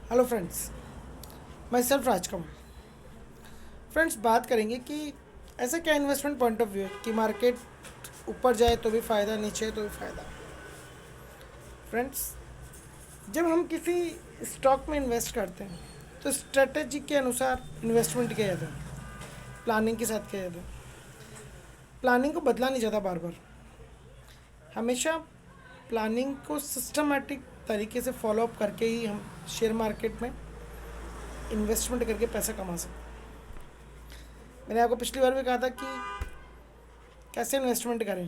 Hello friends, मैं self Rajkamal. Friends, बात करेंगे कि ऐसा क्या इन्वेस्टमेंट पॉइंट ऑफ व्यू है कि मार्केट ऊपर जाए तो भी फ़ायदा, नीचे तो भी फ़ायदा। फ्रेंड्स, जब हम किसी स्टॉक में इन्वेस्ट करते हैं तो स्ट्रेटेजी के अनुसार इन्वेस्टमेंट किया जाता है, प्लानिंग के साथ किया जाता है। प्लानिंग को बदला नहीं जाता बार बार। हमेशा प्लानिंग को सिस्टमेटिक तरीके से फॉलो अप करके ही हम शेयर मार्केट में इन्वेस्टमेंट करके पैसा कमा सकते हैं। मैंने आपको पिछली बार भी कहा था कि कैसे इन्वेस्टमेंट करें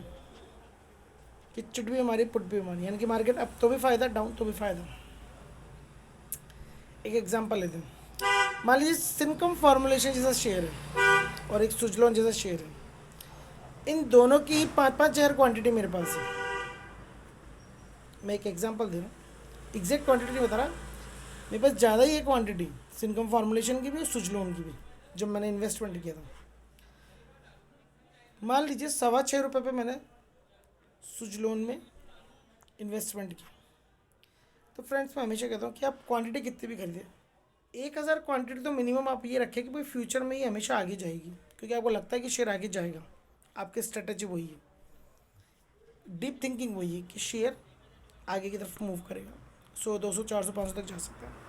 कि चिट भी हमारी पुट भी हमारी, यानी कि मार्केट अप तो भी फ़ायदा, डाउन तो भी फ़ायदा। एक एग्जांपल लेते हैं। मान लीजिए सिनकम फॉर्मुलेशन जैसा शेयर है और एक सुजलॉन जैसा शेयर है। इन दोनों की 5,000 क्वांटिटी मेरे पास है। मैं एक एग्जांपल दे रहा हूँ, एग्जैक्ट क्वांटिटी नहीं बता रहा। मेरे पास ज़्यादा ही है क्वांटिटी सिनकम फॉर्मुलेशन की भी और सुजलॉन की भी, जब मैंने इन्वेस्टमेंट किया था। मान लीजिए 6.25 रुपये पे मैंने सुजलॉन में इन्वेस्टमेंट किया। तो फ्रेंड्स, मैं हमेशा कहता हूँ कि आप क्वांटिटी कितनी भी खरीदें, 1,000 क्वांटिटी तो मिनिमम आप ये रखें कि भाई फ्यूचर में ये हमेशा आगे जाएगी, क्योंकि आपको लगता है कि शेयर आगे जाएगा। आपकी स्ट्रेटेजी वही है, डीप थिंकिंग वही है कि शेयर आगे की तरफ मूव करेगा, 100, 200, 400, 500 तक जा सकता है।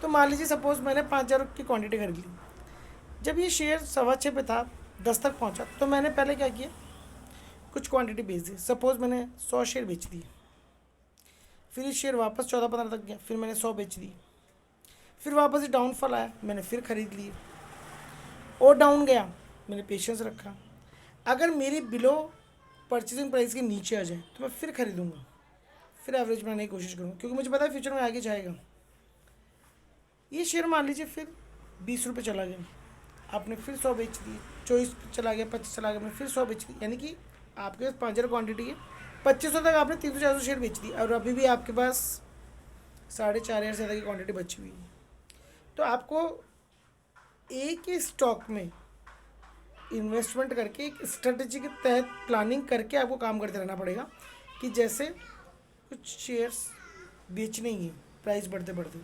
तो मान लीजिए सपोज़ मैंने 5,000 की क्वांटिटी खरीद ली। जब ये शेयर 6.25 पे था, 10 तक पहुंचा, तो मैंने पहले क्या किया, कुछ क्वांटिटी बेच दी। सपोज़ मैंने 100 शेयर बेच दिए। फिर ये शेयर वापस 14-15 तक गया, फिर मैंने 100 बेच दिए। फिर वापस ये डाउनफॉल आया, मैंने फिर ख़रीद लिए। और डाउन गया, मैंने पेशेंस रखा। अगर मेरी बिलो परचेजिंग प्राइस के नीचे आ जाए तो मैं फिर ख़रीदूँगा, फिर एवरेज बनाने की कोशिश करूँगा, क्योंकि मुझे पता है फ्यूचर में आगे जाएगा। ये शेयर मान लीजिए फिर 20 रुपये चला गया, आपने फिर 100 बेच दिए। 24 चला गया, 25 चला गया, आपने फिर 100 बेच दी। यानी कि आपके पास 5,000 क्वान्टिटी है, 2,500 तक आपने 300-400 शेयर बेच दी, और अभी भी आपके पास 4,500 से ज़्यादा की क्वान्टिटी बची हुई है। तो आपको एक ही स्टॉक में इन्वेस्टमेंट करके एक स्ट्रेटेजी के तहत प्लानिंग करके आपको काम करते रहना पड़ेगा कि जैसे कुछ शेयर्स बेचने ही है, प्राइस बढ़ते बढ़ते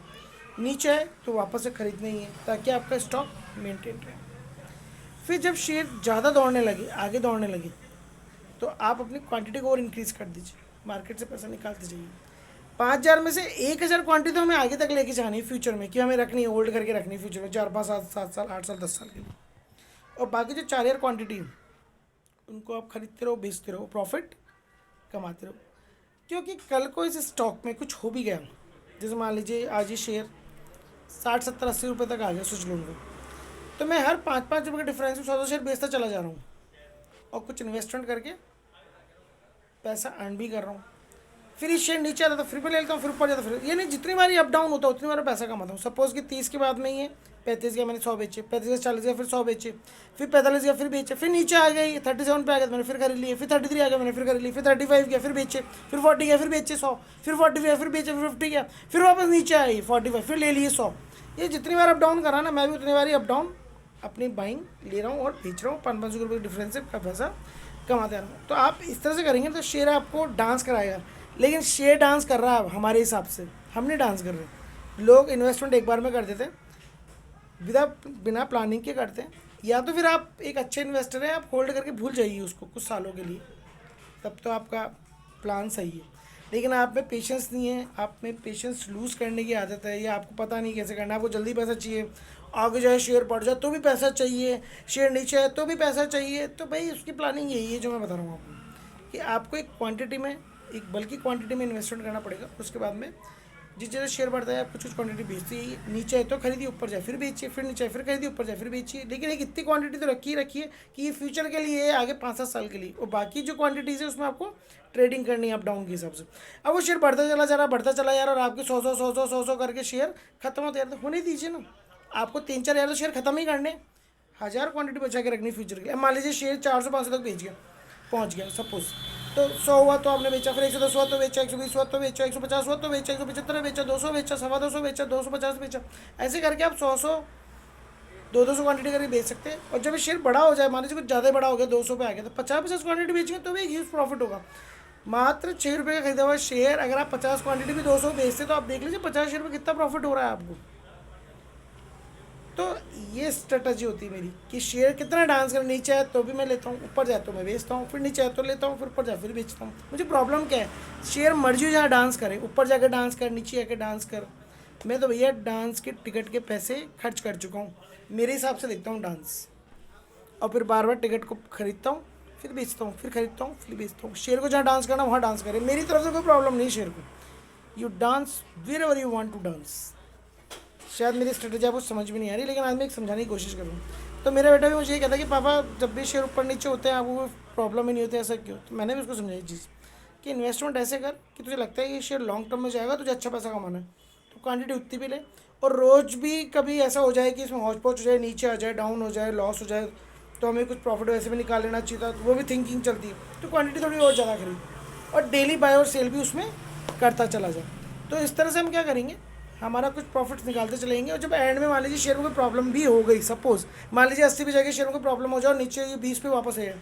नीचे है तो वापस से खरीदना ही है, ताकि आपका स्टॉक मेंटेन रहे। फिर जब शेयर ज़्यादा दौड़ने लगे, आगे दौड़ने लगे, तो आप अपनी क्वांटिटी को और इंक्रीज़ कर दीजिए, मार्केट से पैसा निकालते जाइए। 5,000 में से 1,000 क्वांटिटी तो हमें आगे तक लेके जानी है फ्यूचर में, कि हमें रखनी है, होल्ड करके रखनी है फ्यूचर में 4, 5, 7 साल, 8 साल, 10 साल के लिए। और बाकी जो 4,000 क्वांटिटी है उनको आप खरीदते रहो, बेचते रहो, प्रॉफिट कमाते रहो। क्योंकि कल को इस स्टॉक में कुछ हो भी गया, जैसे मान लीजिए आज ये शेयर 60, 70, 80 रुपये तक आ गया सुजलॉन को, तो मैं हर 5-5 रुपये के डिफरेंस में 100 शेयर बेचता चला जा रहा हूँ और कुछ इन्वेस्टमेंट करके पैसा अर्न भी कर रहा हूँ। फिर ये शेयर नीचे आता तो फिर पे ले लेता हूँ, फिर ऊपर जाता फिर, यानी जितनी बार ये अप डाउन होता है उतनी बार पैसा कमाता हूँ। सपोज़ कि 30 के बाद में ये 35 गया, मैंने 100 बेचे, 35 से 40 गया, फिर 100 बेचे, फिर 45 गया, फिर बेचे, फिर नीचे आ गई 37 पे आ गया तो मैंने फिर खरीद लिए, फिर 33 आ गया, मैंने फिर खरीद ली, फिर 35 गया, फिर बेचे, फिर 40 गया, फिर बेचे 100, फिर 40 गया, फिर बेचे, फिर 50 गया, फिर वापस नीचे आई 45, फिर ले लिए 100। ये जितनी बार अप डाउन करा ना, मैं भी उतनी बार ही अप डाउन अपनी बाइंग ले रहा हूँ और बेच रहा हूँ, 500 रुपये के डिफरेंस से पैसा कमाते रहा हूँ। तो आप इस तरह से करेंगे तो शेयर आपको डांस कराएगा, लेकिन शेयर डांस कर रहा है हमारे हिसाब से, हम नहीं डांस कर रहे। लोग इन्वेस्टमेंट एक बार में कर देते, बिना प्लानिंग के करते हैं। या तो फिर आप एक अच्छे इन्वेस्टर हैं, आप होल्ड करके भूल जाइए उसको कुछ सालों के लिए, तब तो आपका प्लान सही है। लेकिन आप में पेशेंस नहीं है, आप में पेशेंस लूज़ करने की आदत है, या आपको पता नहीं कैसे करना है, आपको जल्दी पैसा चाहिए, आगे जाए शेयर बढ़ जाए तो भी पैसा चाहिए, शेयर नीचे है तो भी पैसा चाहिए, तो भाई उसकी प्लानिंग यही है जो मैं बता रहा हूँ आपको, कि आपको एक क्वांटिटी में, एक बल्कि क्वांटिटी में इन्वेस्टमेंट करना पड़ेगा। उसके बाद में जिस जगह शेयर बढ़ता है आप कुछ क्वांटिटी बेचती है, नीचे है तो खरीदिए, ऊपर जाए फिर बेचिए, फिर नीचे फिर खरीदिए, ऊपर जाए फिर बेचिए। लेकिन एक इतनी क्वांटिटी तो रखिए कि ये फ्यूचर के लिए है, आगे 5-7 साल के लिए, और बाकी जो क्वांटिटीज़ है उसमें आपको ट्रेडिंग करनी है अप डाउन के हिसाब से। अब वो शेयर बढ़ता चला जा रहा, बढ़ता चला जा रहा, और आपके 100 करके शेयर खत्म होते यार, तो होने दीजिए ना। आपको 3-4 हज़ार तो शेयर खत्म ही करने, 1,000 क्वांटिटी बचा के रखनी फ्यूचर के लिए। मान लीजिए शेयर 400-500 तक बेच गया, पहुँच गया सपोज, तो 100 हुआ तो आपने बेचा, फिर 110 हुआ तो बेचा, 120 हुआ तो बेचा, 150 हुआ तो बेचा, 175 बेचा, 200 बेचा, 250 बेचा, 250 बेचा। ऐसे करके आप 100 200 क्वांटिटी करके बेच सकते हैं। और जब शेयर बड़ा हो जाए, मान लीजिए कुछ ज़्यादा बड़ा हो गया, 200 पे आ गया, तो 50-50 क्वांटिटी बेचेंगे तो भी एक ह्यूज प्रॉफिट होगा। मात्र 6 रुपये का खरीदा हुआ शेयर अगर आप 50 क्वांटिटी भी 200 बेचते तो आप देख लीजिए 50 शेयर में कितना प्रॉफिट हो रहा है आपको। तो ये स्ट्रेटजी होती है मेरी कि शेयर कितना डांस करे, नीचे आए तो भी मैं लेता हूँ, ऊपर जाए तो मैं बेचता हूँ, फिर नीचे आए तो लेता हूँ, फिर ऊपर जाए फिर बेचता हूँ। मुझे प्रॉब्लम क्या है, शेयर मर्जी जहाँ डांस करे, ऊपर जाकर डांस कर, नीचे आकर डांस कर, मैं तो भैया डांस के टिकट के पैसे खर्च कर चुका हूँ, मेरे हिसाब से देखता हूँ डांस, और फिर बार बार टिकट को खरीदता हूँ, फिर बेचता हूँ, फिर खरीदता हूँ, फिर बेचता हूँ। शेयर को जहाँ डांस करना वहाँ डांस करे, मेरी तरफ से कोई प्रॉब्लम नहीं शेयर को। You dance wherever you want to dance. शायद मेरी स्ट्रेटेजी आपको समझ में नहीं आ रही, लेकिन आज मैं एक समझाने की कोशिश करूँ। तो मेरा बेटा भी मुझे ये कहता है कि पापा जब भी शेयर ऊपर नीचे होते हैं आपको कोई प्रॉब्लम ही नहीं होती, ऐसा क्यों? तो मैंने भी उसको समझाई चीज़ कि इन्वेस्टमेंट ऐसे कर कि तुझे लगता है कि शेयर लॉन्ग टर्म में जाएगा, तुझे अच्छा पैसा कमाना है, तो क्वांटिटी उतनी भी ले, और रोज़ भी कभी ऐसा हो जाए कि इसमें हौच पौच हो जाए, नीचे आ जाए, डाउन हो जाए, लॉस हो जाए, तो हमें कुछ प्रॉफिट वैसे भी निकाल लेना चाहिए था, तो वो भी थिंकिंग चलती है, तो क्वांटिटी थोड़ी और ज़्यादा खरीद, और डेली बाय और सेल भी उसमें करता चला जाए। तो इस तरह से हम क्या करेंगे, हमारा कुछ प्रॉफिट्स निकालते चलेंगे, और जब एंड में मान लीजिए शेयर में कोई प्रॉब्लम भी हो गई, सपोज मान लीजिए 80 पे जाके शेयर में कोई प्रॉब्लम हो जाए और नीचे ये 20 पे वापस है,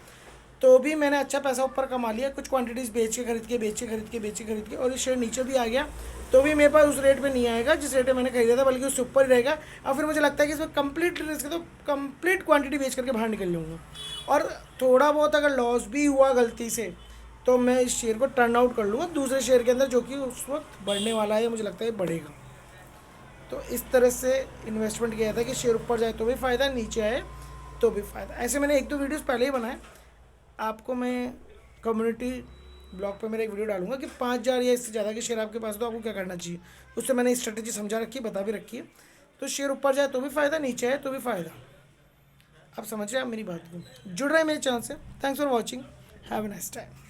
तो भी मैंने अच्छा पैसा ऊपर कमा लिया, कुछ क्वांटिटीज़ बेच के खरीद के, बेच के खरीद के, बेच के खरीद के, और ये शेयर नीचे भी आ गया, तो भी मेरे पास उस रेट पे नहीं आएगा जिस रेट पे मैंने खरीदा था, बल्कि उससे ऊपर ही रहेगा। और फिर मुझे लगता है कि इसमें कंप्लीट रिस्क है, तो कंप्लीट क्वांटिटी बेच करके बाहर निकल जाऊँगा, और थोड़ा बहुत अगर लॉस भी हुआ गलती से, तो मैं इस शेयर को टर्न आउट कर लूँगा दूसरे शेयर के अंदर, जो कि उस वक्त बढ़ने वाला है, मुझे लगता है बढ़ेगा। तो इस तरह से इन्वेस्टमेंट किया था कि शेयर ऊपर जाए तो भी फ़ायदा, नीचे आए तो भी फ़ायदा। ऐसे मैंने एक दो वीडियोस पहले ही बनाए, आपको मैं कम्युनिटी ब्लॉग पे मेरा एक वीडियो डालूंगा कि 5,000 या इससे ज़्यादा के शेयर आपके पास तो आपको क्या करना चाहिए, उससे मैंने स्ट्रेटेजी समझा रखी है, बता भी रखी है। तो शेयर ऊपर जाए तो भी फ़ायदा, नीचे आए तो भी फ़ायदा। आप समझ रहे हैं आप मेरी बात को, जुड़ रहे हैं मेरे चैनल से। Thanks for watching, have a nice time.